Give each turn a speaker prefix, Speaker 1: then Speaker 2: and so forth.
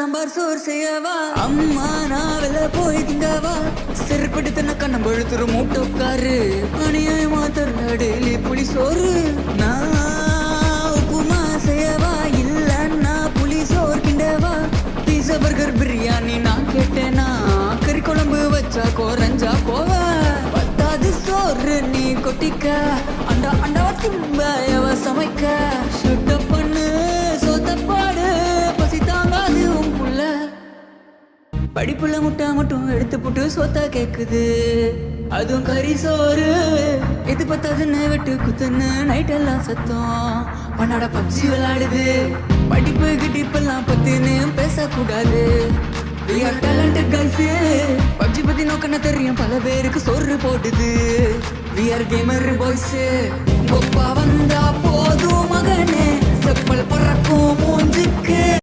Speaker 1: சாம்பார் சோறு செய்யவா அம்மா நான் வெளில போய் திங்கவா செருப்படுத்தின கண்ணம் பழுத்துரு மூட்டை உட்காரு அநியாயமா தர டெய்லி புளி சோறு நான் உப்புமா செய்யவா இல்லன்னா புளி சோறு கிண்டவா பீஸா பர்கர் பிரியாணி நான் கேட்டேனா கறி குழம்பு வச்சா குறைஞ்சா போவ பத்தாது சோறு நீ கொட்டிக்க அண்டா அண்டாவா திம்பயவ சமைக்க சுட்ட பண்ணு சொத்தப்பாடு பசி தாங்காது உன் புள்ள படிப்புள்ள முட்டை மட்டும் எடுத்து போட்டு சொத்தா கேக்குது அதுவும் கறி சோறு எது பத்தாதுன்னு வெட்டு குத்துன்னு நைட் எல்லாம் சத்தம் பண்ணாட பப்ஜி விளையாடுது படிப்பு கிட்டிப்பெல்லாம் பத்தின்னு பேசக்கூடாது We are talented guys PUBG பத்தி நோக்கன தெரியும் பல பேருக்கு சோறு போடுது We are gamer boys Koppa வந்தா போதும் மகனே செப்பல் பறக்கும் மூஞ்சுக்கு